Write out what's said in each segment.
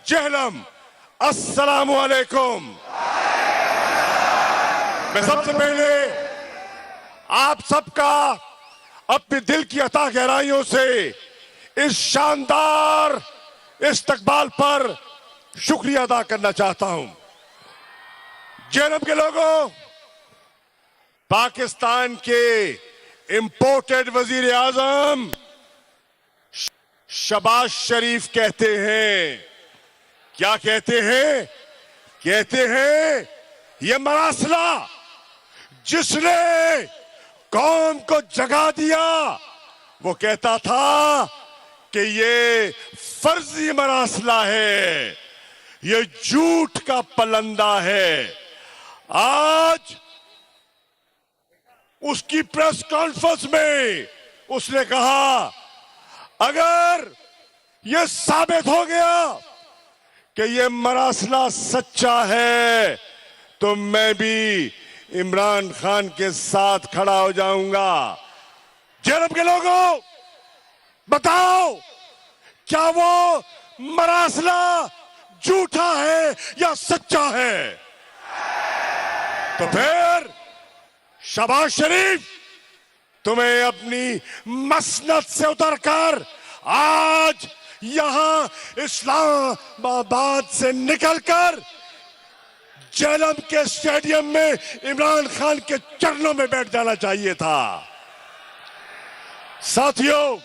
जहलम, अस्सलामु अलैकुम। मैं सबसे पहले आप सबका अपने दिल की अता गहराइयों से इस शानदार इस्तकबाल पर शुक्रिया अदा करना चाहता हूं। जहलम के लोगों, पाकिस्तान के इंपोर्टेड वजीर आजम शहबाज शरीफ कहते हैं, क्या कहते हैं? कहते हैं ये मरासला जिसने कौम को जगा दिया, वो कहता था कि ये फर्जी मरासला है, ये झूठ का पलंदा है। आज उसकी प्रेस कॉन्फ्रेंस में उसने कहा, अगर ये साबित हो गया कि ये मरासला सच्चा है तो मैं भी इमरान खान के साथ खड़ा हो जाऊंगा। जहलम के लोगों, बताओ क्या वो मरासला झूठा है या सच्चा है? तो फिर शहबाज शरीफ, तुम्हें अपनी मसनद से उतरकर आज यहां इस्लामाबाद से निकलकर जहलम के स्टेडियम में इमरान खान के चरणों में बैठ जाना चाहिए था। साथियों,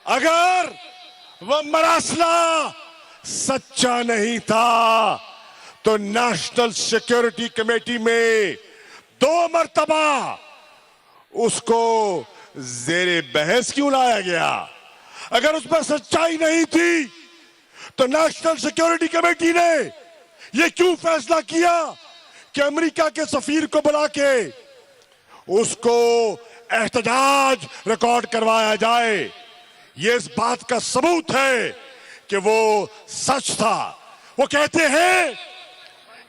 अगर वह मरासला सच्चा नहीं था तो नेशनल सिक्योरिटी कमेटी में 2 मरतबा उसको जेरे बहस क्यों लाया गया? अगर उस पर सच्चाई नहीं थी तो नेशनल सिक्योरिटी कमेटी ने यह क्यों फैसला किया कि अमेरिका के सफीर को बुला के उसको एहतजाज रिकॉर्ड करवाया जाए? यह इस बात का सबूत है कि वो सच था। वो कहते हैं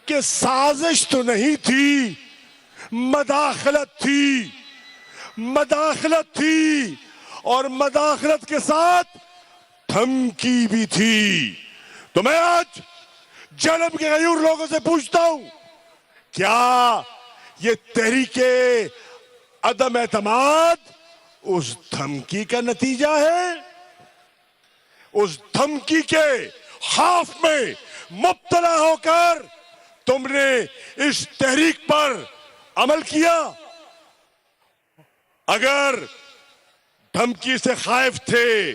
कि साजिश तो नहीं थी, मदाखलत थी, मदाखलत थी और मदाखलत के साथ धमकी भी थी। तो मैं आज जहलम के गयूर लोगों से पूछता हूं, क्या ये तहरीके अदम एतमाद उस धमकी का नतीजा है? उस धमकी के खौफ में मुब्तला होकर तुमने इस तहरीक पर अमल किया? अगर धमकी से खौफ थे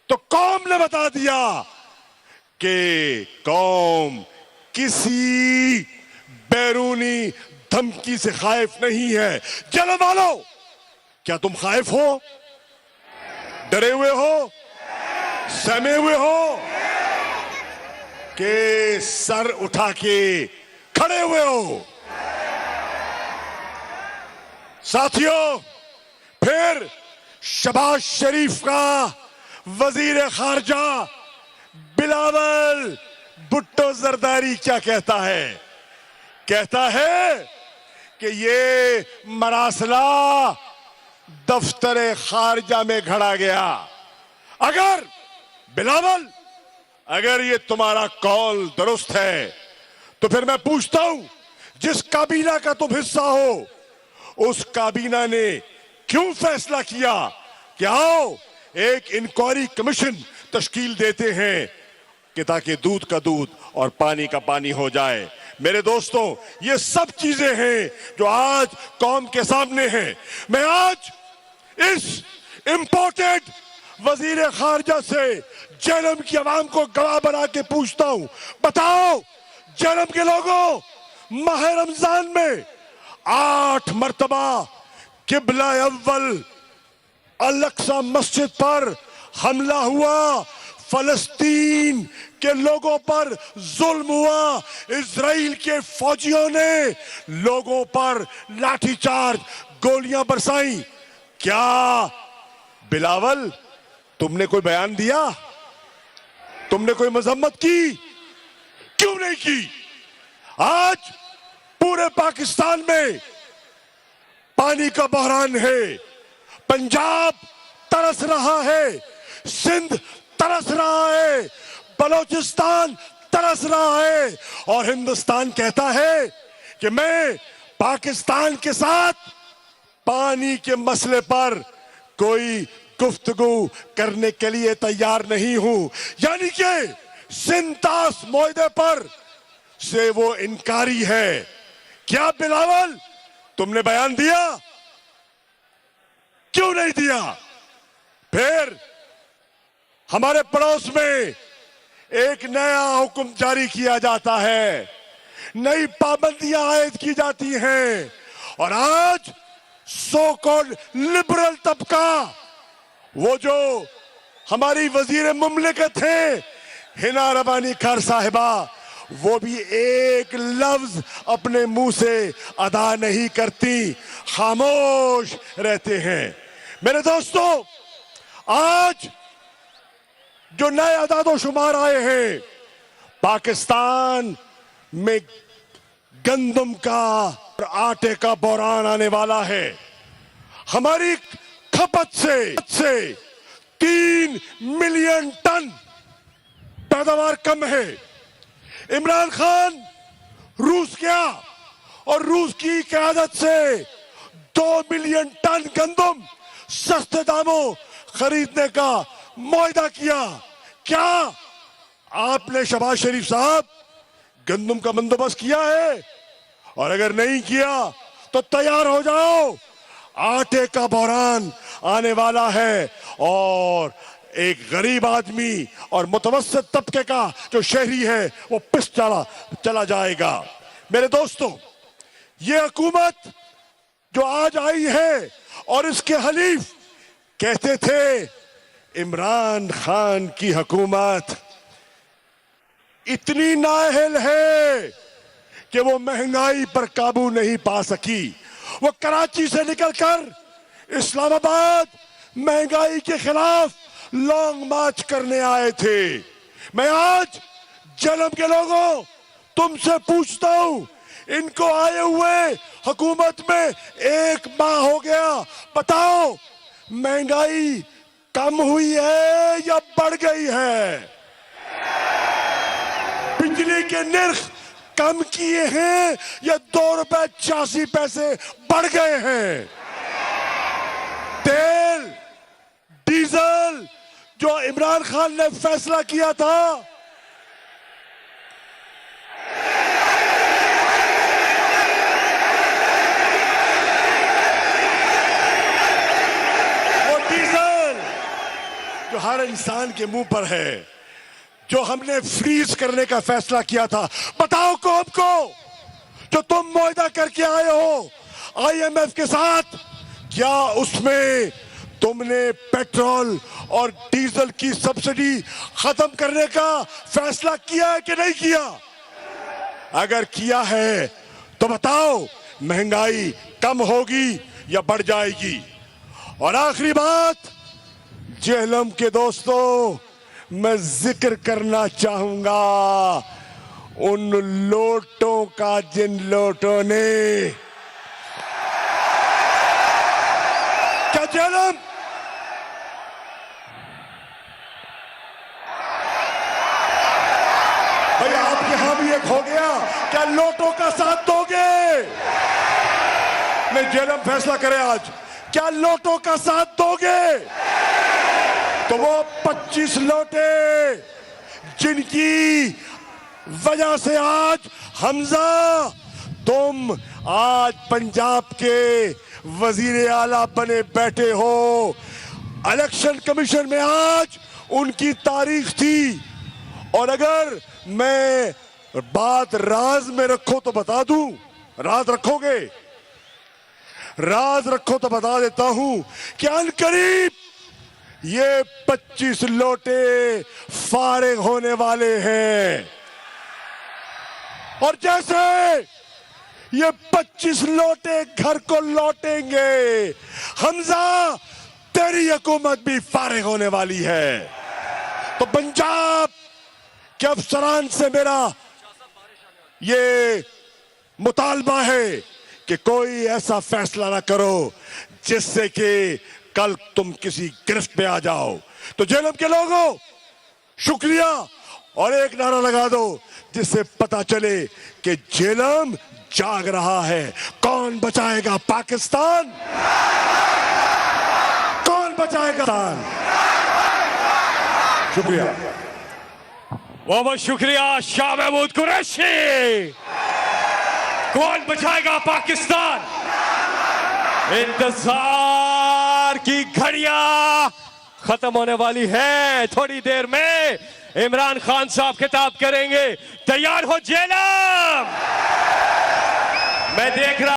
तो कौम ने बता दिया कि कौम किसी बैरूनी धमकी से खौफ नहीं है। जहलम वालों, क्या तुम खौफ हो? डरे हुए हो? सहमे हुए हो कि सर उठा के खड़े हुए हो? साथियों, फिर शहबाज शरीफ का वजीर खारजा बिलावल भुट्टो जरदारी क्या कहता है? कहता है कि ये मरासला दफ्तर खारजा में घड़ा गया। अगर बिलावल, अगर ये तुम्हारा कौल दुरुस्त है तो फिर मैं पूछता हूं, जिस काबीना का तुम हिस्सा हो उस काबीना ने क्यों फैसला किया कि आओ एक इंक्वायरी कमीशन तश्कील देते हैं कि ताकि दूध का दूध और पानी का पानी हो जाए? मेरे दोस्तों, ये सब चीजें हैं जो आज कौम के सामने हैं। मैं आज इस इंपोर्टेड वजीर खारजा से जहलम की आवाम को गवाह बना के पूछता हूं, बताओ जहलम के लोगों, माह रमजान में 8 मरतबा किबला अव्वल अल-अक्सा मस्जिद पर हमला हुआ, फलस्तीन के लोगों पर जुल्म हुआ, इजराइल के फौजियों ने लोगों पर लाठीचार्ज, गोलियां बरसाई। क्या बिलावल तुमने कोई बयान दिया? तुमने कोई मजम्मत की? क्यों नहीं की? आज पूरे पाकिस्तान में पानी का बहरान है, पंजाब तरस रहा है, सिंध तरस रहा है, बलोचिस्तान तरस रहा है और हिंदुस्तान कहता है कि मैं पाकिस्तान के साथ पानी के मसले पर कोई गुफ्तगू करने के लिए तैयार नहीं हूं। यानी कि सिंतास मुआहदे पर से वो इनकारी है। क्या बिलावल, तुमने बयान दिया? क्यों नहीं दिया? फिर हमारे पड़ोस में एक नया हुक्म जारी किया जाता है, नई पाबंदियां आयद की जाती हैं और आज सो कॉल्ड लिबरल तबका, वो जो हमारी वजीर मुमलिकत है हिना रबानी खान साहिबा, वो भी एक लफ्ज अपने मुंह से अदा नहीं करती, खामोश रहते हैं। मेरे दोस्तों, आज जो नए अदादो शुमार आए हैं, पाकिस्तान में गंदम का और आटे का बहरान आने वाला है। हमारी खपत से 3 मिलियन टन पैदावार कम है। इमरान खान रूस गया और रूस की क़यादत से 2 मिलियन टन गंदम सस्ते दामों खरीदने का मुआहदा किया। क्या आपने शहबाज शरीफ साहब गंदम का बंदोबस्त किया है? और अगर नहीं किया तो तैयार हो जाओ, आटे का बहरान आने वाला है और एक गरीब आदमी और मुतवस्सित तबके का जो शहरी है वो पिस चला जाएगा। मेरे दोस्तों, ये हुकूमत जो आज आई है और इसके हलीफ कहते थे इमरान खान की हुकूमत इतनी नाअहल है कि वो महंगाई पर काबू नहीं पा सकी। वो कराची से निकलकर इस्लामाबाद महंगाई के खिलाफ लॉन्ग मार्च करने आए थे। मैं आज जलम के लोगों तुमसे पूछता हूं, इनको आए हुए हुकूमत में 1 माह हो गया, बताओ महंगाई कम हुई है या बढ़ गई है? बिजली के निर्ख कम किए हैं या 2 रुपए 86 पैसे बढ़ गए हैं? तेल डीजल जो इमरान खान ने फैसला किया था, वो डीजल जो हर इंसान के मुंह पर है, जो हमने फ्रीज करने का फैसला किया था, बताओ कौम को जो तुम मुआहदा करके आए हो IMF के साथ, क्या उसमें तुमने पेट्रोल और डीजल की सब्सिडी खत्म करने का फैसला किया है कि नहीं किया? अगर किया है तो बताओ महंगाई कम होगी या बढ़ जाएगी? और आखिरी बात, जेहलम के दोस्तों, मैं जिक्र करना चाहूंगा उन लोटों का जिन लोटों ने, क्या जेहलम भाई आपके यहां भी एक हो गया, क्या लोटों का साथ दोगे? नहीं, जेहलम फैसला करे आज, क्या लोटों का साथ दोगे? तो वो 25 लोटे जिनकी वजह से आज हमजा तुम आज पंजाब के वजीर आला बने बैठे हो। इलेक्शन कमीशन में आज उनकी तारीख थी और अगर मैं बात राज में रखो तो बता दूं, राज रखोगे? राज रखो तो बता देता हूं कि अनकरीब ये 25 लोटे फारिग होने वाले हैं और जैसे ये 25 लोटे घर को लौटेंगे, हमजा तेरी हुकूमत भी फारिग होने वाली है। तो पंजाब के अफसरान से मेरा ये मुतालबा है कि कोई ऐसा फैसला ना करो जिससे कि कल तुम किसी गिरफ्त में आ जाओ। तो जेहलम के लोगों, शुक्रिया और एक नारा लगा दो जिससे पता चले कि जेलम जाग रहा है। कौन बचाएगा पाकिस्तान? कौन बचाएगा पाकिस्तान? शुक्रिया। बहुत शुक्रिया शाह महमूद कुरैशी। कौन बचाएगा पाकिस्तान? इंतजार की घड़ियां खत्म होने वाली है। थोड़ी देर में इमरान खान साहब खिताब करेंगे। तैयार हो जेलम। मैं देख रहा